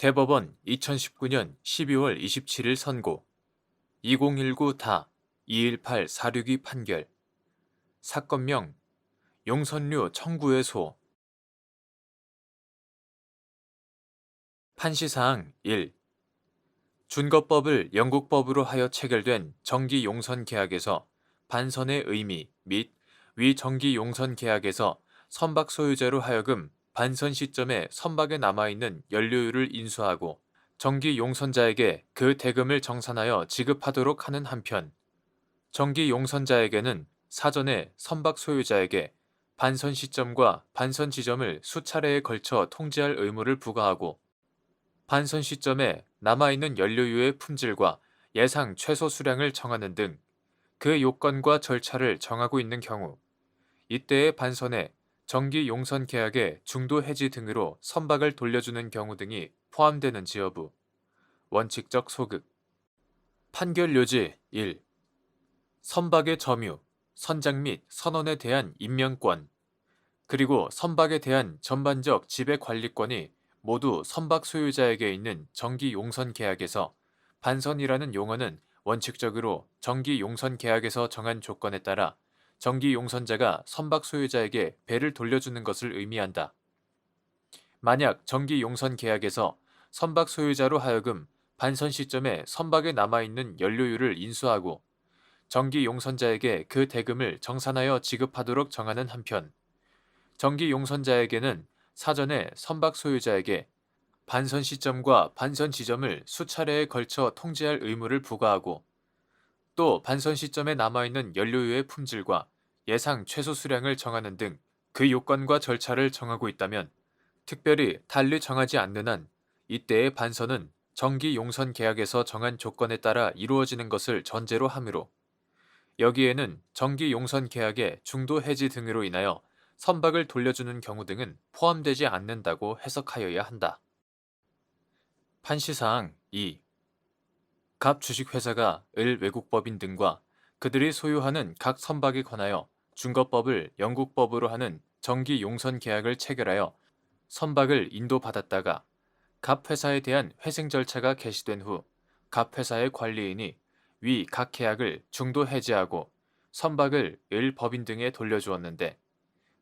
대법원 2019년 12월 27일 선고 2019-218-462 판결 사건명 용선료 청구의 판시사항 1. 준거법을 영국법으로 하여 체결된 정기용선계약에서 반선의 의미 및 위 정기용선계약에서 선박 소유자로 하여금 반선 시점에 선박에 남아있는 연료율을 인수하고 정기용선자에게 그 대금을 정산하여 지급하도록 하는 한편, 정기용선자에게는 사전에 선박 소유자에게 반선 시점과 반선 지점을 수차례에 걸쳐 통지할 의무를 부과하고 반선 시점에 남아있는 연료유의 품질과 예상 최소 수량을 정하는 등 그 요건과 절차를 정하고 있는 경우 이때의 반선에 정기 용선 계약의 중도 해지 등으로 선박을 돌려주는 경우 등이 포함되는지 여부. 원칙적 소급. 판결 요지 1. 선박의 점유, 선장 및 선원에 대한 임명권, 그리고 선박에 대한 전반적 지배 관리권이 모두 선박 소유자에게 있는 정기 용선 계약에서 반선이라는 용어는 원칙적으로 정기 용선 계약에서 정한 조건에 따라 정기 용선자가 선박 소유자에게 배를 돌려주는 것을 의미한다. 만약 정기 용선 계약에서 선박 소유자로 하여금 반선 시점에 선박에 남아있는 연료율을 인수하고 정기 용선자에게 그 대금을 정산하여 지급하도록 정하는 한편, 정기 용선자에게는 사전에 선박 소유자에게 반선 시점과 반선 지점을 수차례에 걸쳐 통지할 의무를 부과하고 또 반선 시점에 남아있는 연료유의 품질과 예상 최소 수량을 정하는 등 그 요건과 절차를 정하고 있다면 특별히 달리 정하지 않는 한 이때의 반선은 정기 용선 계약에서 정한 조건에 따라 이루어지는 것을 전제로 하므로 여기에는 정기 용선 계약의 중도 해지 등으로 인하여 선박을 돌려주는 경우 등은 포함되지 않는다고 해석하여야 한다. 판시사항 2. 갑 주식회사가 을 외국법인 등과 그들이 소유하는 각 선박에 관하여 준거법을 영국법으로 하는 정기 용선 계약을 체결하여 선박을 인도받았다가 갑 회사에 대한 회생 절차가 개시된 후 갑 회사의 관리인이 위 각 계약을 중도 해지하고 선박을 을 법인 등에 돌려주었는데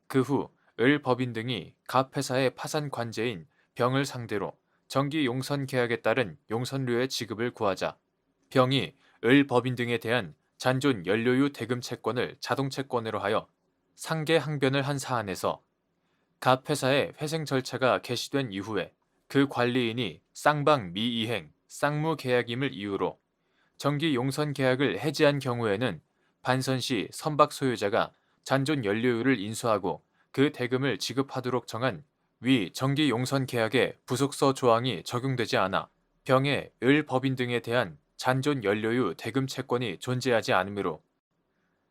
그 후 을 법인 등이 갑 회사의 파산 관제인 병을 상대로 정기 용선 계약에 따른 용선료의 지급을 구하자 병이 을 법인 등에 대한 잔존 연료유 대금 채권을 자동 채권으로 하여 상계 항변을 한 사안에서 갑 회사의 회생 절차가 개시된 이후에 그 관리인이 쌍방 미이행, 쌍무 계약임을 이유로 정기 용선 계약을 해지한 경우에는 반선 시 선박 소유자가 잔존 연료유를 인수하고 그 대금을 지급하도록 정한 위 정기 용선 계약의 부속서 조항이 적용되지 않아 병의 을 법인 등에 대한 잔존 연료유 대금 채권이 존재하지 않으므로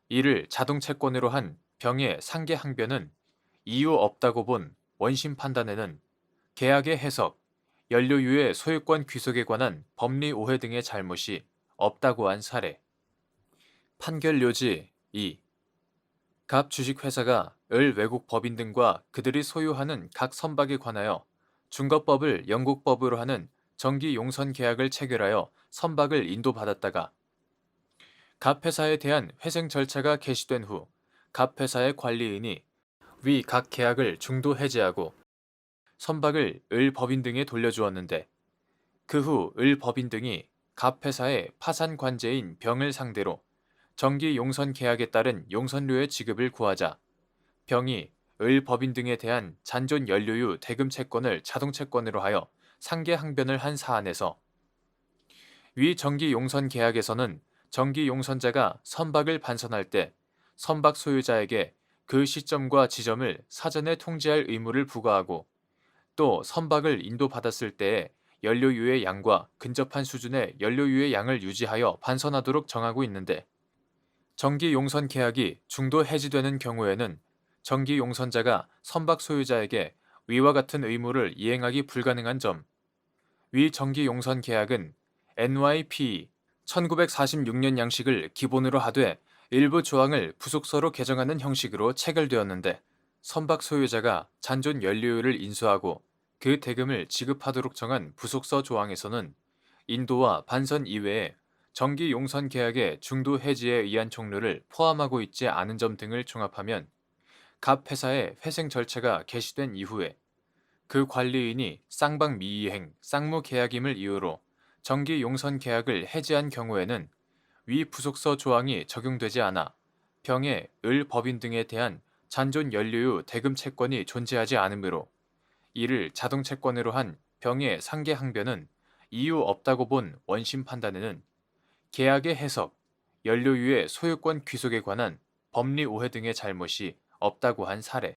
이를 자동 채권으로 한 병의 상계 항변은 이유 없다고 본 원심 판단에는 계약의 해석, 연료유의 소유권 귀속에 관한 법리 오해 등의 잘못이 없다고 한 사례. 판결 요지 2. 갑 주식회사가 을 외국 법인 등과 그들이 소유하는 각 선박에 관하여 준거법을 영국법으로 하는 정기 용선 계약을 체결하여 선박을 인도받았다가 갑 회사에 대한 회생 절차가 개시된 후 갑 회사의 관리인이 위 각 계약을 중도 해지하고 선박을 을 법인 등에 돌려주었는데 그 후 을 법인 등이 갑 회사의 파산 관제인 병을 상대로 정기 용선 계약에 따른 용선료의 지급을 구하자 병이 을 법인 등에 대한 잔존 연료유 대금 채권을 자동 채권으로 하여 상계 항변을 한 사안에서 위 정기 용선 계약에서는 정기 용선자가 선박을 반선할 때 선박 소유자에게 그 시점과 지점을 사전에 통지할 의무를 부과하고 또 선박을 인도받았을 때의 연료유의 양과 근접한 수준의 연료유의 양을 유지하여 반선하도록 정하고 있는데 정기 용선 계약이 중도 해지되는 경우에는 정기 용선자가 선박 소유자에게 위와 같은 의무를 이행하기 불가능한 점, 위 정기 용선 계약은 NYPE 1946년 양식을 기본으로 하되 일부 조항을 부속서로 개정하는 형식으로 체결되었는데 선박 소유자가 잔존 연료율을 인수하고 그 대금을 지급하도록 정한 부속서 조항에서는 인도와 반선 이외에 정기 용선 계약의 중도 해지에 의한 종료를 포함하고 있지 않은 점 등을 종합하면 갑 회사의 회생 절차가 개시된 이후에 그 관리인이 쌍방 미이행, 쌍무 계약임을 이유로 정기 용선 계약을 해지한 경우에는 위 부속서 조항이 적용되지 않아 병의 을 법인 등에 대한 잔존 연료유 대금 채권이 존재하지 않으므로 이를 자동 채권으로 한 병의 상계 항변은 이유 없다고 본 원심 판단에는 계약의 해석, 연료유의 소유권 귀속에 관한 법리 오해 등의 잘못이 없다고 한 사례.